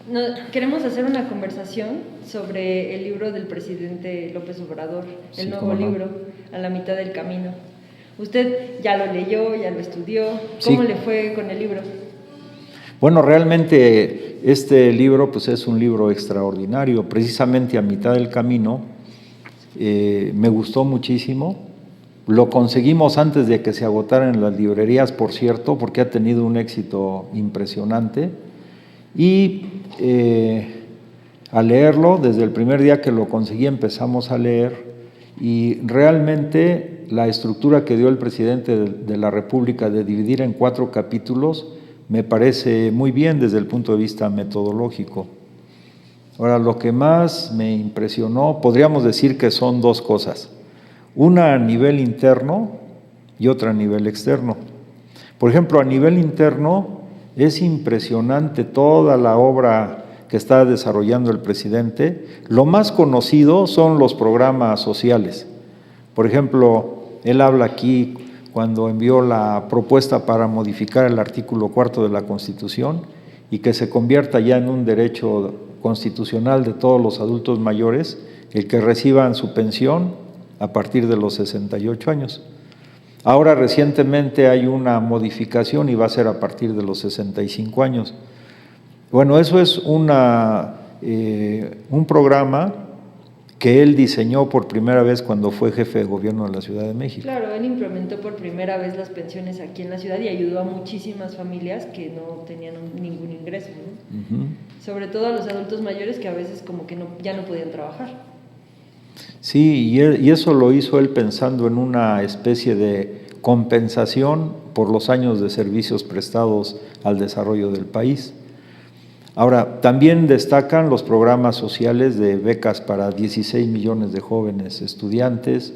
No, queremos hacer una conversación sobre el libro del presidente López Obrador, el Sí, nuevo cómo no. libro, A la mitad del camino. Usted ya lo leyó, ya lo estudió. Sí. ¿Cómo le fue con el libro? Bueno, realmente este libro pues es un libro extraordinario. Precisamente A mitad del camino me gustó muchísimo. Lo conseguimos antes de que se agotaran en las librerías, por cierto, porque ha tenido un éxito impresionante. Y al leerlo, desde el primer día que lo conseguí empezamos a leer, y realmente la estructura que dio el presidente de la República de dividir en 4 capítulos me parece muy bien desde el punto de vista metodológico. Ahora, lo que más me impresionó, podríamos decir que son 2 cosas, una a nivel interno y otra a nivel externo. Por ejemplo, a nivel interno es impresionante toda la obra que está desarrollando el presidente. Lo más conocido son los programas sociales. Por ejemplo, él habla aquí cuando envió la propuesta para modificar el artículo 4 de la Constitución y que se convierta ya en un derecho constitucional de todos los adultos mayores el que reciban su pensión a partir de los 68 años. Ahora recientemente hay una modificación y va a ser a partir de los 65 años. Bueno, eso es un programa que él diseñó por primera vez cuando fue jefe de gobierno de la Ciudad de México. Claro, él implementó por primera vez las pensiones aquí en la ciudad y ayudó a muchísimas familias que no tenían ningún ingreso, ¿no? Uh-huh. Sobre todo a los adultos mayores que a veces como que ya no podían trabajar. Sí, y eso lo hizo él pensando en una especie de compensación por los años de servicios prestados al desarrollo del país. Ahora, también destacan los programas sociales de becas para 16 millones de jóvenes estudiantes,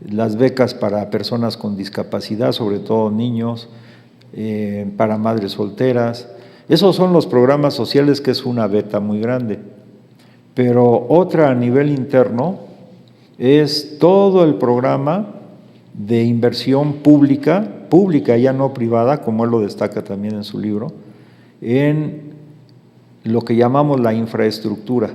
las becas para personas con discapacidad, sobre todo niños, para madres solteras. Esos son los programas sociales, que es una beta muy grande. Pero otra a nivel interno es todo el programa de inversión pública, ya no privada, como él lo destaca también en su libro, en lo que llamamos la infraestructura,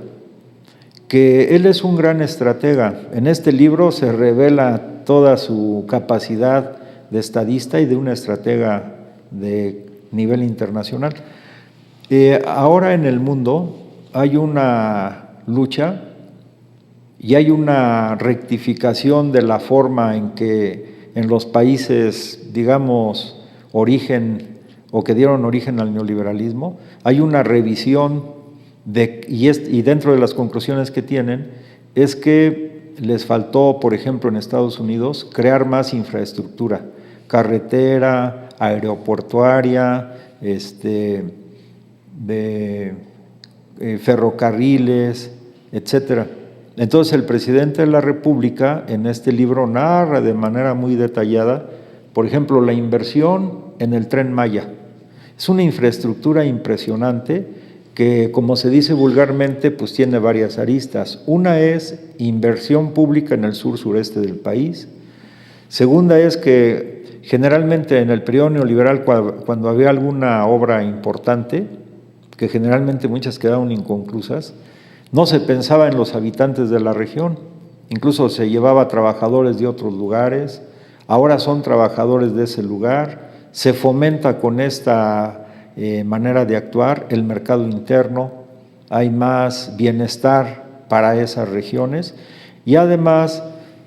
que él es un gran estratega. En este libro se revela toda su capacidad de estadista y de una estratega de nivel internacional. Ahora en el mundo hay una lucha y hay una rectificación de la forma en que en los países, digamos, o que dieron origen al neoliberalismo, hay una revisión y dentro de las conclusiones que tienen es que les faltó, por ejemplo, en Estados Unidos, crear más infraestructura, carretera, aeroportuaria, ferrocarriles, etcétera. Entonces el presidente de la República en este libro narra de manera muy detallada, por ejemplo, la inversión en el Tren Maya. Es una infraestructura impresionante que, como se dice vulgarmente, pues tiene varias aristas. Una es inversión pública en el sur-sureste del país. Segunda es que generalmente en el periodo neoliberal, cuando había alguna obra importante, que generalmente muchas quedaron inconclusas, no se pensaba en los habitantes de la región, incluso se llevaba a trabajadores de otros lugares, ahora son trabajadores de ese lugar, se fomenta con esta manera de actuar el mercado interno, hay más bienestar para esas regiones y además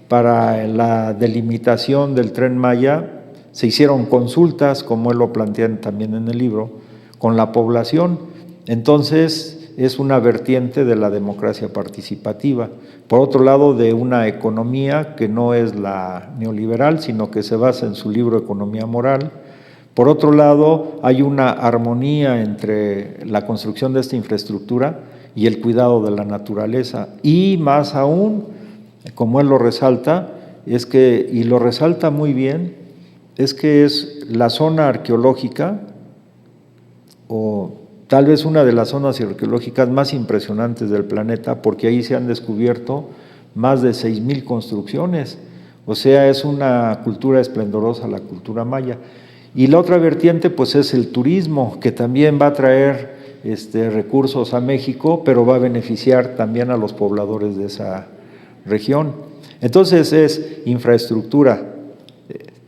para la delimitación del Tren Maya se hicieron consultas, como él lo plantea también en el libro, con la población. Entonces es una vertiente de la democracia participativa. Por otro lado, de una economía que no es la neoliberal, sino que se basa en su libro Economía Moral. Por otro lado, hay una armonía entre la construcción de esta infraestructura y el cuidado de la naturaleza. Y más aún, como él lo resalta, y lo resalta muy bien, es que es la zona arqueológica o tal vez una de las zonas arqueológicas más impresionantes del planeta, porque ahí se han descubierto más de 6,000 construcciones, o sea, es una cultura esplendorosa la cultura maya. Y la otra vertiente pues es el turismo, que también va a traer recursos a México, pero va a beneficiar también a los pobladores de esa región. Entonces es infraestructura.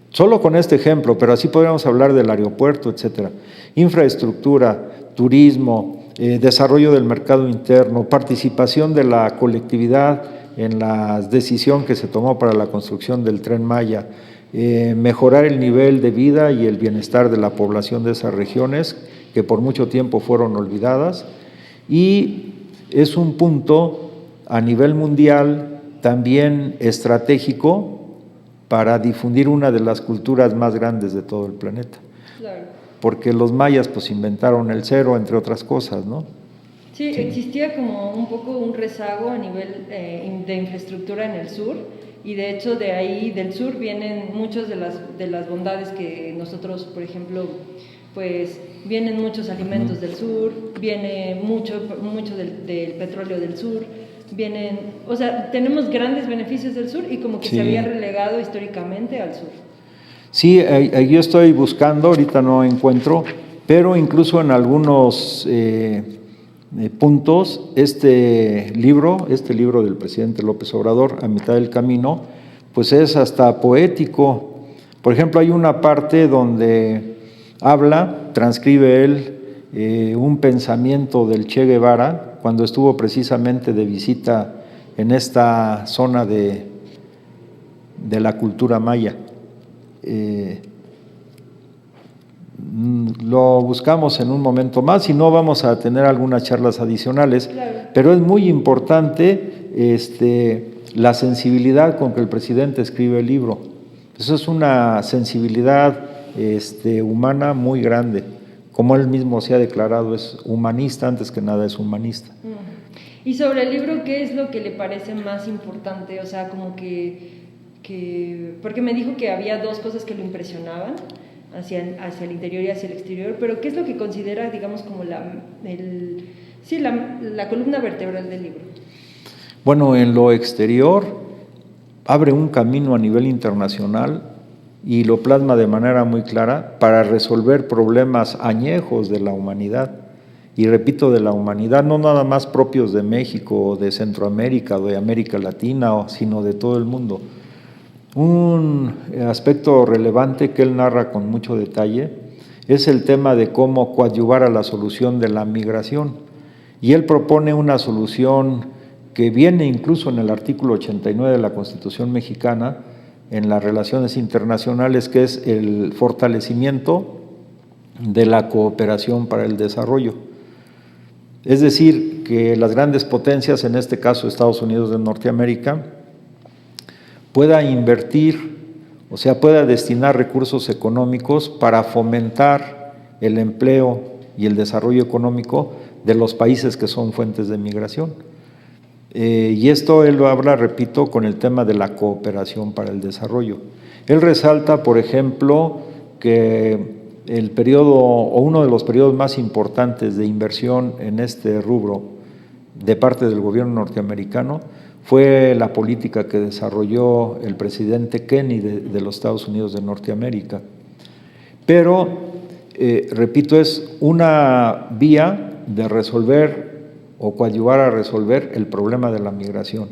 Solo con este ejemplo, pero así podríamos hablar del aeropuerto, etcétera. Infraestructura, turismo, desarrollo del mercado interno, participación de la colectividad en la decisión que se tomó para la construcción del Tren Maya, mejorar el nivel de vida y el bienestar de la población de esas regiones que por mucho tiempo fueron olvidadas, y es un punto a nivel mundial también estratégico para difundir una de las culturas más grandes de todo el planeta. Claro. Porque los mayas pues inventaron el cero, entre otras cosas, ¿no? Sí, existía como un poco un rezago a nivel de infraestructura en el sur, y de hecho de ahí del sur vienen muchas de las bondades que nosotros, por ejemplo, pues vienen muchos alimentos del sur, viene mucho del petróleo del sur, o sea, tenemos grandes beneficios del sur y como que se había relegado históricamente al sur. Sí, yo estoy buscando, ahorita no encuentro, pero incluso en algunos puntos, este libro del presidente López Obrador, A mitad del camino, pues es hasta poético. Por ejemplo, hay una parte donde transcribe él un pensamiento del Che Guevara cuando estuvo precisamente de visita en esta zona de la cultura maya. Lo buscamos en un momento más y no vamos a tener algunas charlas adicionales, claro. Pero es muy importante la sensibilidad con que el presidente escribe el libro. Eso es una sensibilidad humana muy grande. Como él mismo se ha declarado, es humanista, antes que nada es humanista. Y sobre el libro, ¿qué es lo que le parece más importante? O sea, como que porque me dijo que había dos cosas que lo impresionaban, hacia el interior y hacia el exterior, pero ¿qué es lo que considera, digamos, como la columna vertebral del libro? Bueno, en lo exterior abre un camino a nivel internacional y lo plasma de manera muy clara para resolver problemas añejos de la humanidad. Y repito, de la humanidad, no nada más propios de México, de Centroamérica, o de América Latina, sino de todo el mundo. Un aspecto relevante que él narra con mucho detalle es el tema de cómo coadyuvar a la solución de la migración. Y él propone una solución que viene incluso en el artículo 89 de la Constitución mexicana, en las relaciones internacionales, que es el fortalecimiento de la cooperación para el desarrollo. Es decir, que las grandes potencias, en este caso Estados Unidos de Norteamérica, pueda invertir, o sea, pueda destinar recursos económicos para fomentar el empleo y el desarrollo económico de los países que son fuentes de migración. Y esto él lo habla, repito, con el tema de la cooperación para el desarrollo. Él resalta, por ejemplo, que el periodo o uno de los periodos más importantes de inversión en este rubro de parte del gobierno norteamericano fue la política que desarrolló el presidente Kennedy de los Estados Unidos de Norteamérica. Pero, repito, es una vía de resolver o coadyuvar a resolver el problema de la migración.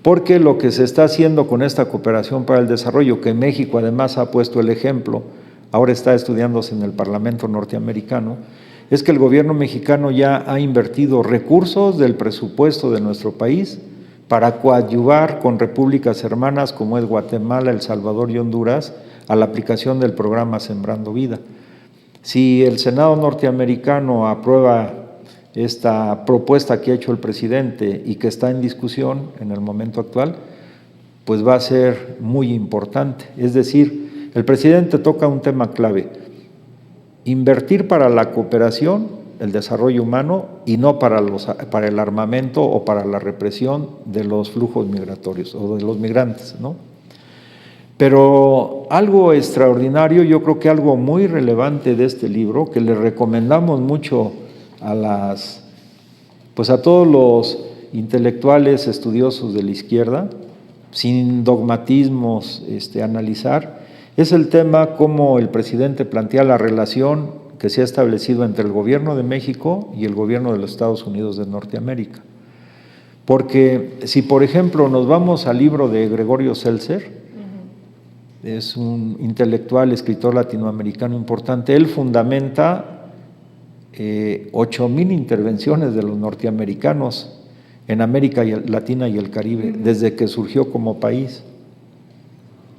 Porque lo que se está haciendo con esta cooperación para el desarrollo, que México además ha puesto el ejemplo, ahora está estudiándose en el Parlamento norteamericano, es que el gobierno mexicano ya ha invertido recursos del presupuesto de nuestro país para coadyuvar con repúblicas hermanas como es Guatemala, El Salvador y Honduras a la aplicación del programa Sembrando Vida. Si el Senado norteamericano aprueba esta propuesta que ha hecho el presidente y que está en discusión en el momento actual, pues va a ser muy importante. Es decir, el presidente toca un tema clave: invertir para la cooperación, el desarrollo humano, y no para el armamento o para la represión de los flujos migratorios o de los migrantes, ¿no? Pero algo extraordinario, yo creo que algo muy relevante de este libro, que le recomendamos mucho a todos los intelectuales estudiosos de la izquierda, sin dogmatismos, analizar, es el tema cómo el presidente plantea la relación que se ha establecido entre el gobierno de México y el gobierno de los Estados Unidos de Norteamérica. Porque si, por ejemplo, nos vamos al libro de Gregorio Seltzer, es un intelectual, escritor latinoamericano importante, él fundamenta 8,000 intervenciones de los norteamericanos en América Latina y el Caribe, desde que surgió como país.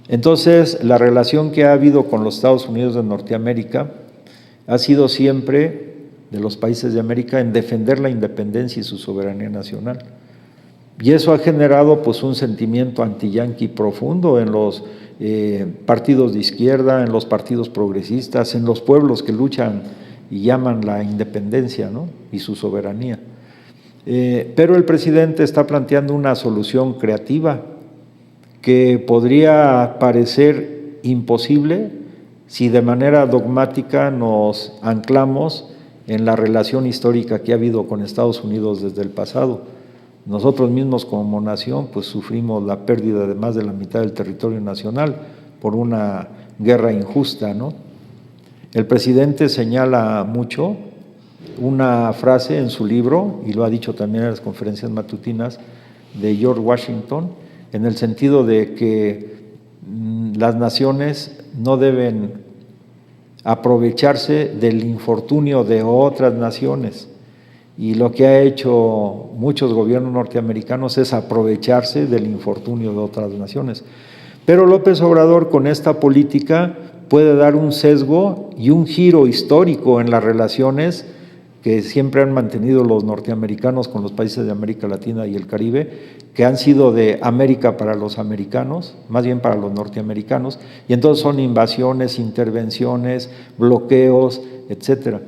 Entonces, la relación que ha habido con los Estados Unidos de Norteamérica ha sido siempre, de los países de América, en defender la independencia y su soberanía nacional. Y eso ha generado pues un sentimiento anti-yanqui profundo en los partidos de izquierda, en los partidos progresistas, en los pueblos que luchan y llaman la independencia, ¿no?, y su soberanía. Pero el presidente está planteando una solución creativa que podría parecer imposible si de manera dogmática nos anclamos en la relación histórica que ha habido con Estados Unidos desde el pasado. Nosotros mismos como nación pues sufrimos la pérdida de más de la mitad del territorio nacional por una guerra injusta, ¿no? El presidente señala mucho una frase en su libro, y lo ha dicho también en las conferencias matutinas, de George Washington, en el sentido de que las naciones no deben aprovecharse del infortunio de otras naciones. Y lo que ha hecho muchos gobiernos norteamericanos es aprovecharse del infortunio de otras naciones. Pero López Obrador, con esta política, puede dar un sesgo y un giro histórico en las relaciones que siempre han mantenido los norteamericanos con los países de América Latina y el Caribe, que han sido de América para los americanos, más bien para los norteamericanos, y entonces son invasiones, intervenciones, bloqueos, etcétera.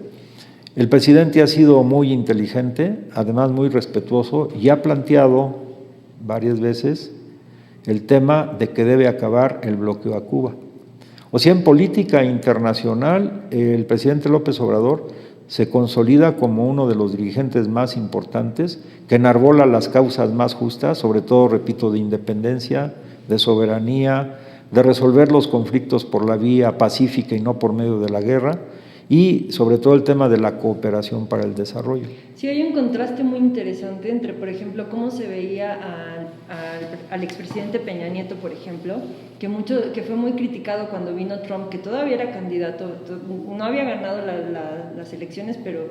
El presidente ha sido muy inteligente, además muy respetuoso, y ha planteado varias veces el tema de que debe acabar el bloqueo a Cuba. O sea, en política internacional, el presidente López Obrador se consolida como uno de los dirigentes más importantes, que enarbola las causas más justas, sobre todo, repito, de independencia, de soberanía, de resolver los conflictos por la vía pacífica y no por medio de la guerra, y sobre todo el tema de la cooperación para el desarrollo. Sí, hay un contraste muy interesante entre, por ejemplo, cómo se veía al expresidente Peña Nieto, por ejemplo, que fue muy criticado cuando vino Trump, que todavía era candidato, no había ganado las elecciones, pero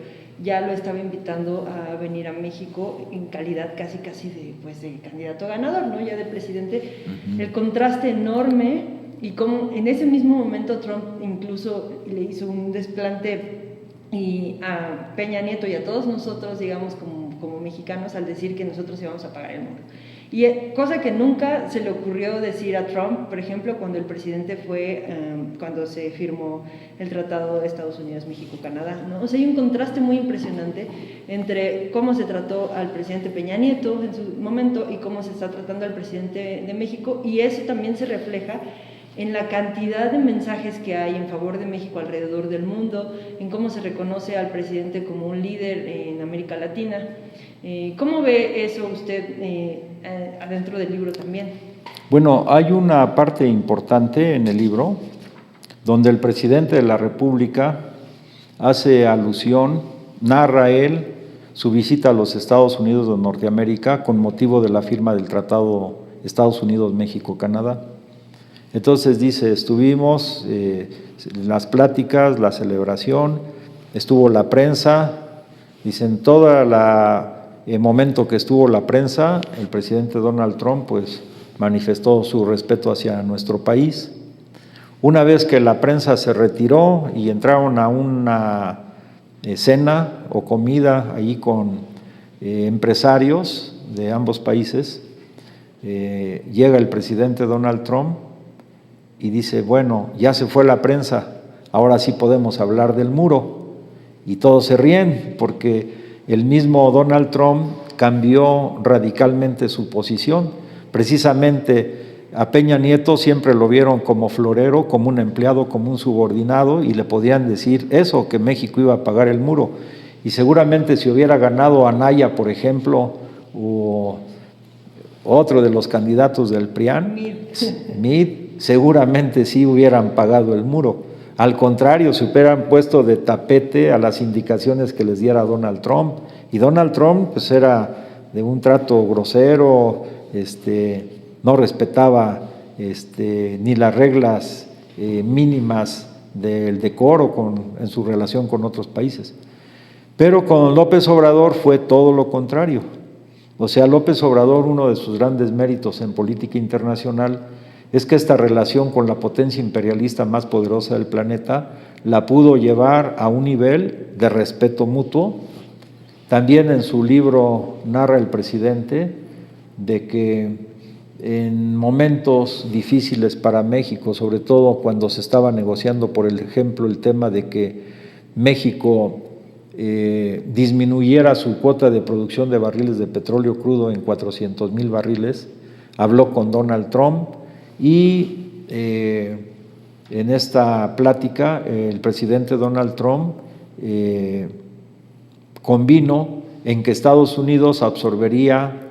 ya lo estaba invitando a venir a México en calidad casi de candidato ganador, ¿no?, ya de presidente. El contraste enorme. Y como en ese mismo momento Trump incluso le hizo un desplante a Peña Nieto y a todos nosotros, digamos, como mexicanos, al decir que nosotros íbamos a pagar el muro. Y cosa que nunca se le ocurrió decir a Trump, por ejemplo, cuando el presidente cuando se firmó el Tratado de Estados Unidos, México, Canadá, ¿no? O sea, hay un contraste muy impresionante entre cómo se trató al presidente Peña Nieto en su momento y cómo se está tratando al presidente de México, y eso también se refleja en la cantidad de mensajes que hay en favor de México alrededor del mundo, en cómo se reconoce al presidente como un líder en América Latina. ¿Cómo ve eso usted adentro del libro también? Bueno, hay una parte importante en el libro donde el presidente de la República hace alusión, narra él su visita a los Estados Unidos de Norteamérica con motivo de la firma del Tratado Estados Unidos-México-Canadá. Entonces dice, estuvimos las pláticas, la celebración, estuvo la prensa, dice, en todo el momento que estuvo la prensa, el presidente Donald Trump pues manifestó su respeto hacia nuestro país. Una vez que la prensa se retiró y entraron a una cena o comida ahí con empresarios de ambos países, llega el presidente Donald Trump y dice, bueno, ya se fue la prensa, ahora sí podemos hablar del muro. Y todos se ríen porque el mismo Donald Trump cambió radicalmente su posición. Precisamente a Peña Nieto siempre lo vieron como florero, como un empleado, como un subordinado, y le podían decir eso, que México iba a pagar el muro. Y seguramente si hubiera ganado Anaya, por ejemplo, o otro de los candidatos del PRIAN, Meade, seguramente sí hubieran pagado el muro. Al contrario, se hubieran puesto de tapete a las indicaciones que les diera Donald Trump. Y Donald Trump pues era de un trato grosero, no respetaba ni las reglas mínimas del decoro en su relación con otros países. Pero con López Obrador fue todo lo contrario. O sea, López Obrador, uno de sus grandes méritos en política internacional es que esta relación con la potencia imperialista más poderosa del planeta la pudo llevar a un nivel de respeto mutuo. También en su libro narra el presidente de que en momentos difíciles para México, sobre todo cuando se estaba negociando, por ejemplo, el tema de que México disminuyera su cuota de producción de barriles de petróleo crudo en 400,000 barriles, habló con Donald Trump y en esta plática el presidente Donald Trump convino en que Estados Unidos absorbería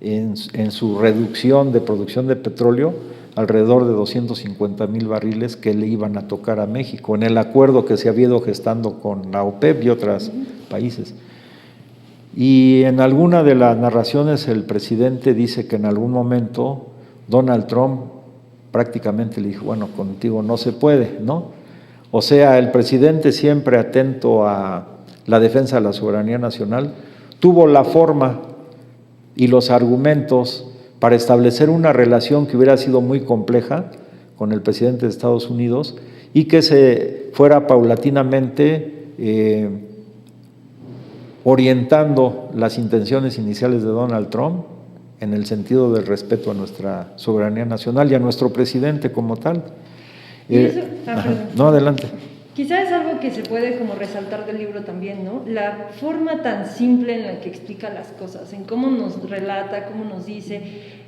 en su reducción de producción de petróleo alrededor de 250,000 barriles que le iban a tocar a México, en el acuerdo que se había ido gestando con la OPEP y otros países. Y en alguna de las narraciones el presidente dice que en algún momento Donald Trump prácticamente le dijo, bueno, contigo no se puede, ¿no? O sea, el presidente, siempre atento a la defensa de la soberanía nacional, tuvo la forma y los argumentos para establecer una relación que hubiera sido muy compleja con el presidente de Estados Unidos y que se fuera paulatinamente orientando las intenciones iniciales de Donald Trump en el sentido del respeto a nuestra soberanía nacional y a nuestro presidente como tal. No, adelante. Quizás es algo que se puede como resaltar del libro también, ¿no? La forma tan simple en la que explica las cosas, en cómo nos relata, cómo nos dice,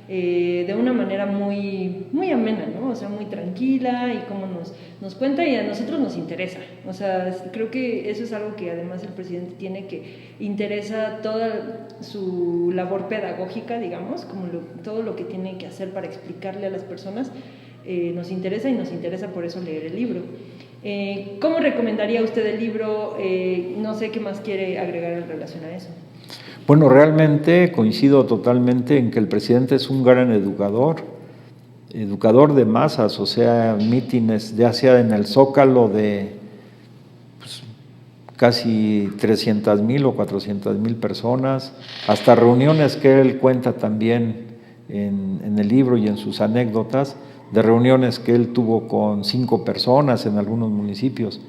de una manera muy, muy amena, ¿no? O sea, muy tranquila, y cómo nos cuenta, y a nosotros nos interesa. O sea, creo que eso es algo que además el presidente tiene, que interesa toda su labor pedagógica, digamos, como todo lo que tiene que hacer para explicarle a las personas, nos interesa, y nos interesa por eso leer el libro. ¿Cómo recomendaría usted el libro? No sé qué más quiere agregar en relación a eso. Bueno, realmente coincido totalmente en que el presidente es un gran educador de masas, o sea, mítines, ya sea en el Zócalo de casi 300,000 o 400,000 personas, hasta reuniones que él cuenta también en el libro y en sus anécdotas, de reuniones que él tuvo con 5 personas en algunos municipios,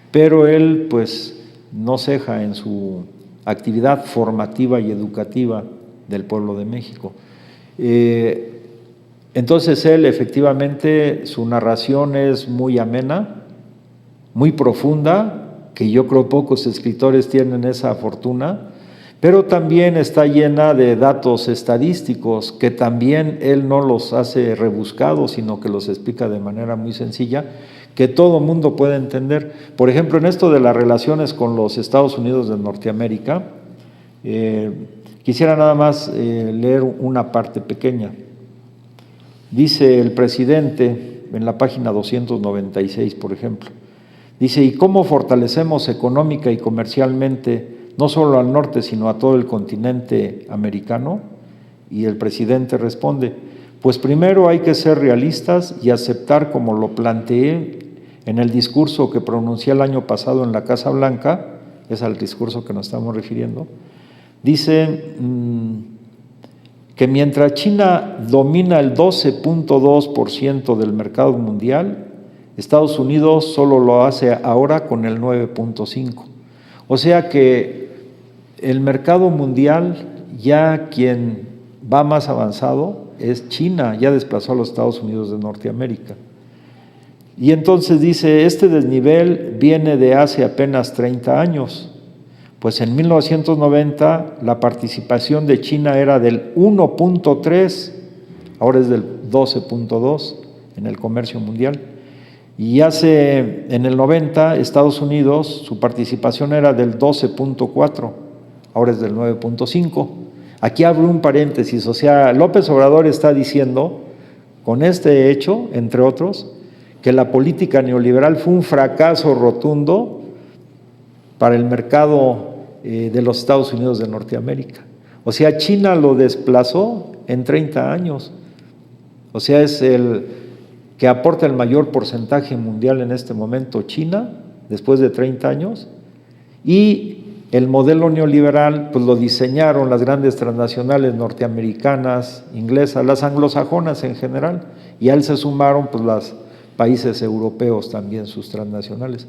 pero él pues no ceja en su actividad formativa y educativa del pueblo de México. Entonces él efectivamente, su narración es muy amena, muy profunda, que yo creo pocos escritores tienen esa fortuna, pero también está llena de datos estadísticos que también él no los hace rebuscados, sino que los explica de manera muy sencilla, que todo mundo puede entender. Por ejemplo, en esto de las relaciones con los Estados Unidos de Norteamérica, quisiera nada más leer una parte pequeña. Dice el presidente en la página 296, por ejemplo, dice, ¿y cómo fortalecemos económica y comercialmente no solo al norte, sino a todo el continente americano? Y el presidente responde, pues primero hay que ser realistas y aceptar, como lo planteé en el discurso que pronuncié el año pasado en la Casa Blanca, es al discurso que nos estamos refiriendo, dice que mientras China domina el 12.2% del mercado mundial, Estados Unidos solo lo hace ahora con el 9.5%. O sea que el mercado mundial, ya quien va más avanzado es China, ya desplazó a los Estados Unidos de Norteamérica. Y entonces dice, este desnivel viene de hace apenas 30 años. Pues en 1990 la participación de China era del 1.3, ahora es del 12.2 en el comercio mundial. Y en el 90 Estados Unidos, su participación era del 12.4, ahora es del 9.5. Aquí abro un paréntesis, o sea, López Obrador está diciendo, con este hecho, entre otros, que la política neoliberal fue un fracaso rotundo para el mercado de los Estados Unidos de Norteamérica. O sea, China lo desplazó en 30 años. O sea, es el que aporta el mayor porcentaje mundial en este momento, China, después de 30 años. Y el modelo neoliberal, pues lo diseñaron las grandes transnacionales norteamericanas, inglesas, las anglosajonas en general, y a él se sumaron pues los países europeos también, sus transnacionales.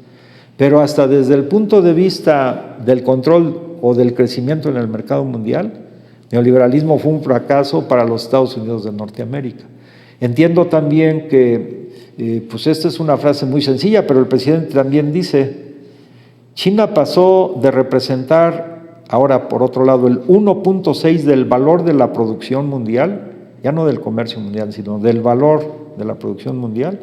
Pero hasta desde el punto de vista del control o del crecimiento en el mercado mundial, el neoliberalismo fue un fracaso para los Estados Unidos de Norteamérica. Entiendo también que, pues esta es una frase muy sencilla, pero el presidente también dice, China pasó de representar, ahora por otro lado, el 1.6 del valor de la producción mundial, ya no del comercio mundial, sino del valor de la producción mundial,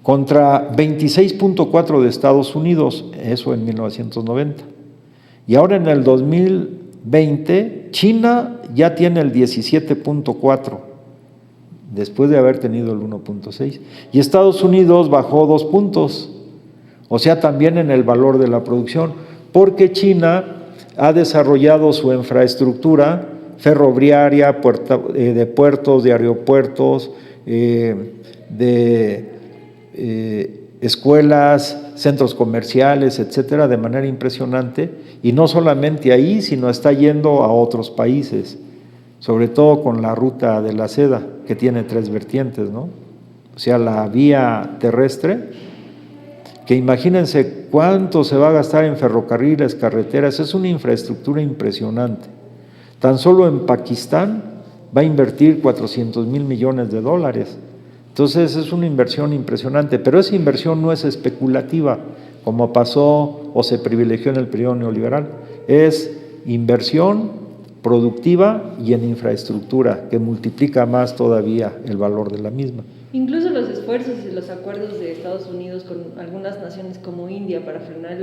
contra 26.4 de Estados Unidos, eso en 1990. Y ahora en el 2020, China ya tiene el 17.4, después de haber tenido el 1.6. Y Estados Unidos bajó 2 puntos, o sea, también en el valor de la producción, porque China ha desarrollado su infraestructura ferroviaria, de puertos, de aeropuertos, de escuelas, centros comerciales, etcétera, de manera impresionante, y no solamente ahí, sino está yendo a otros países, sobre todo con la ruta de la seda, que tiene 3 vertientes, ¿no? O sea, la vía terrestre, que imagínense cuánto se va a gastar en ferrocarriles, carreteras, es una infraestructura impresionante. Tan solo en Pakistán va a invertir $400,000 millones. Entonces es una inversión impresionante, pero esa inversión no es especulativa, como pasó o se privilegió en el periodo neoliberal, es inversión productiva y en infraestructura, que multiplica más todavía el valor de la misma. Incluso los esfuerzos y los acuerdos de Estados Unidos con algunas naciones como India para frenar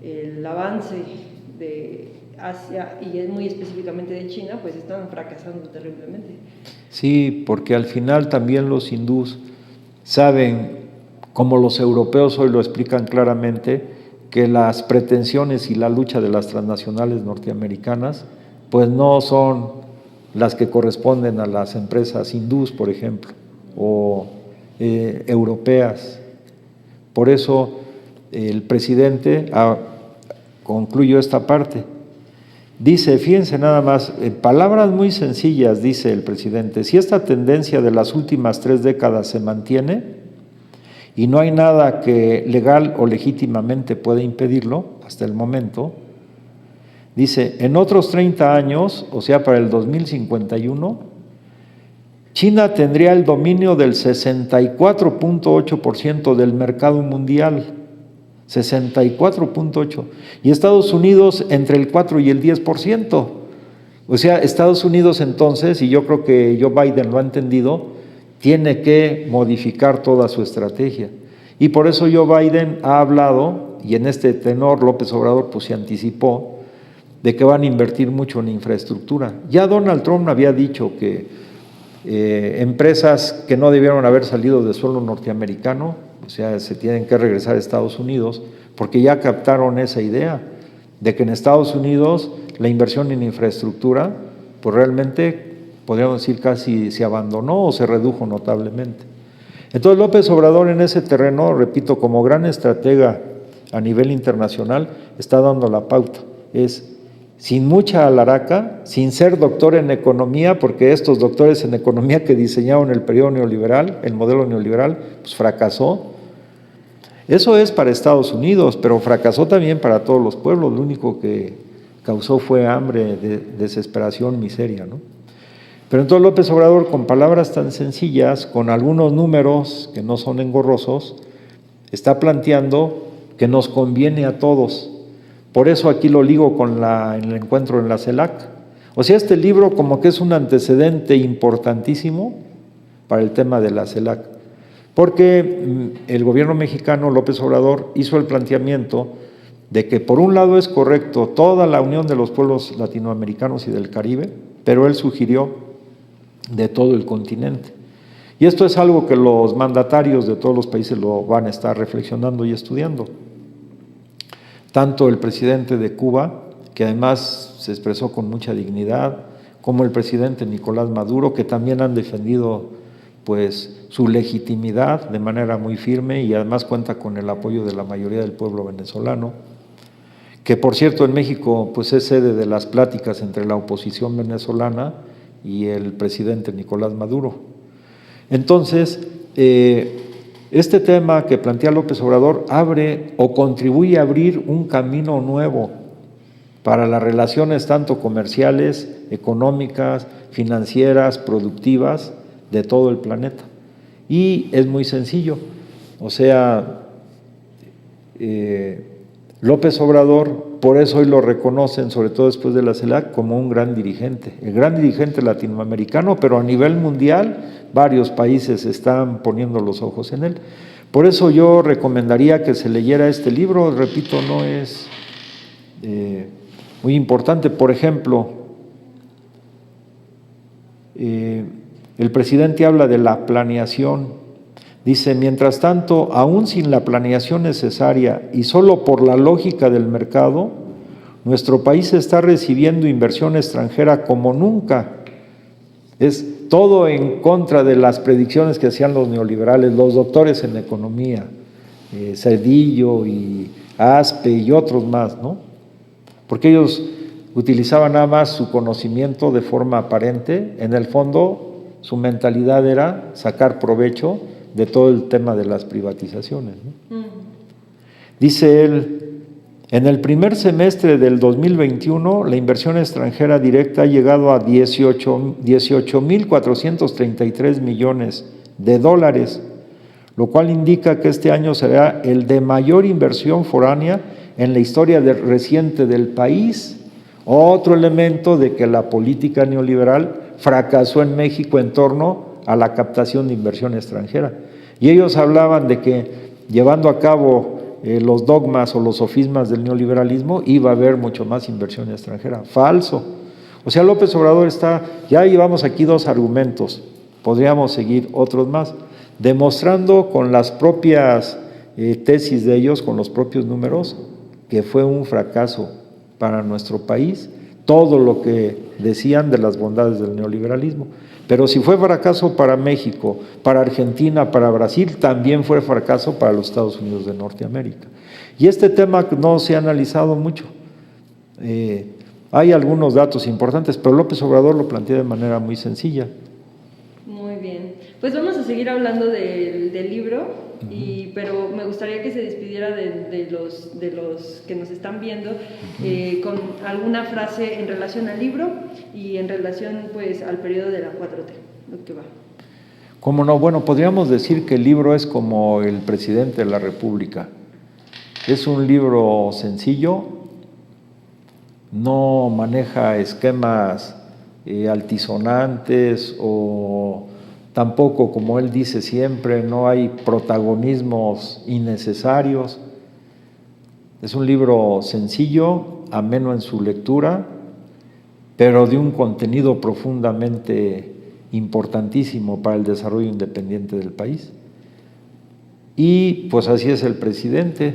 el avance de Asia y muy específicamente de China, pues están fracasando terriblemente. Sí, porque al final también los hindús saben, como los europeos hoy lo explican claramente, que las pretensiones y la lucha de las transnacionales norteamericanas pues no son las que corresponden a las empresas hindús, por ejemplo, o europeas. Por eso el presidente, concluyo esta parte, dice, fíjense nada más, en palabras muy sencillas, dice el presidente, si esta tendencia de las últimas 3 décadas se mantiene y no hay nada que legal o legítimamente pueda impedirlo hasta el momento, dice, en otros 30 años, o sea, para el 2051, China tendría el dominio del 64.8% del mercado mundial, 64.8%, y Estados Unidos entre el 4 y el 10%. O sea, Estados Unidos entonces, y yo creo que Joe Biden lo ha entendido, tiene que modificar toda su estrategia. Y por eso Joe Biden ha hablado, y en este tenor López Obrador pues se anticipó, de que van a invertir mucho en infraestructura. Ya Donald Trump había dicho que empresas que no debieron haber salido de suelo norteamericano, o sea, se tienen que regresar a Estados Unidos, porque ya captaron esa idea de que en Estados Unidos la inversión en infraestructura, pues realmente, podríamos decir, casi se abandonó o se redujo notablemente. Entonces López Obrador en ese terreno, repito, como gran estratega a nivel internacional, está dando la pauta. Es sin mucha alaraca, sin ser doctor en economía, porque estos doctores en economía que diseñaron el periodo neoliberal, el modelo neoliberal, pues fracasó. Eso es para Estados Unidos, pero fracasó también para todos los pueblos. Lo único que causó fue hambre, desesperación, miseria, ¿no? Pero entonces López Obrador, con palabras tan sencillas, con algunos números que no son engorrosos, está planteando que nos conviene a todos. Por eso aquí lo ligo con el encuentro en la CELAC. O sea, este libro como que es un antecedente importantísimo para el tema de la CELAC, porque el gobierno mexicano, López Obrador, hizo el planteamiento de que por un lado es correcto toda la unión de los pueblos latinoamericanos y del Caribe, pero él sugirió de todo el continente. Y esto es algo que los mandatarios de todos los países lo van a estar reflexionando y estudiando. Tanto el presidente de Cuba, que además se expresó con mucha dignidad, como el presidente Nicolás Maduro, que también han defendido pues su legitimidad de manera muy firme y además cuenta con el apoyo de la mayoría del pueblo venezolano, que por cierto en México pues es sede de las pláticas entre la oposición venezolana y el presidente Nicolás Maduro. Entonces, este tema que plantea López Obrador abre o contribuye a abrir un camino nuevo para las relaciones tanto comerciales, económicas, financieras, productivas de todo el planeta. Y es muy sencillo, o sea, López Obrador, por eso hoy lo reconocen, sobre todo después de la CELAC, como un gran dirigente, el gran dirigente latinoamericano, pero a nivel mundial varios países están poniendo los ojos en él. Por eso yo recomendaría que se leyera este libro, repito, no es muy importante. Por ejemplo, el presidente habla de la planeación. Dice, mientras tanto, aún sin la planeación necesaria y solo por la lógica del mercado, nuestro país está recibiendo inversión extranjera como nunca. Es todo en contra de las predicciones que hacían los neoliberales, los doctores en economía, Cedillo y Aspe y otros más, ¿no? Porque ellos utilizaban nada más su conocimiento de forma aparente, en el fondo su mentalidad era sacar provecho de todo el tema de las privatizaciones, ¿no? Dice él, en el primer semestre del 2021, la inversión extranjera directa ha llegado a 18.433 millones de dólares, lo cual indica que este año será el de mayor inversión foránea en la historia reciente del país. Otro elemento de que la política neoliberal fracasó en México en torno a la captación de inversión extranjera. Y ellos hablaban de que llevando a cabo los dogmas o los sofismas del neoliberalismo iba a haber mucho más inversión extranjera. Falso. O sea, López Obrador ya llevamos aquí 2 argumentos, podríamos seguir otros más, demostrando con las propias tesis de ellos, con los propios números, que fue un fracaso para nuestro país todo lo que decían de las bondades del neoliberalismo. Pero si fue fracaso para México, para Argentina, para Brasil, también fue fracaso para los Estados Unidos de Norteamérica. Y este tema no se ha analizado mucho. Hay algunos datos importantes, pero López Obrador lo plantea de manera muy sencilla. Muy bien. Pues vamos a seguir hablando del libro, pero me gustaría que se despidiera de los que nos están viendo con alguna frase en relación al libro y en relación pues al periodo de la 4T, lo que va. ¿Cómo no? Bueno, podríamos decir que el libro es como el presidente de la República. Es un libro sencillo, no maneja esquemas altisonantes o tampoco, como él dice siempre, no hay protagonismos innecesarios. Es un libro sencillo, ameno en su lectura, pero de un contenido profundamente importantísimo para el desarrollo independiente del país. Y pues así es el presidente.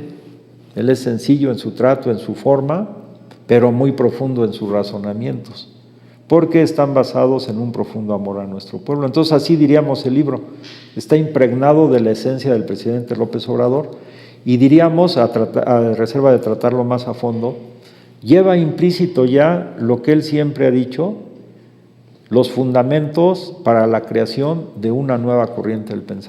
Él es sencillo en su trato, en su forma, pero muy profundo en sus razonamientos, porque están basados en un profundo amor a nuestro pueblo. Entonces así diríamos el libro, está impregnado de la esencia del presidente López Obrador y diríamos, a reserva de tratarlo más a fondo, lleva implícito ya lo que él siempre ha dicho, los fundamentos para la creación de una nueva corriente del pensamiento.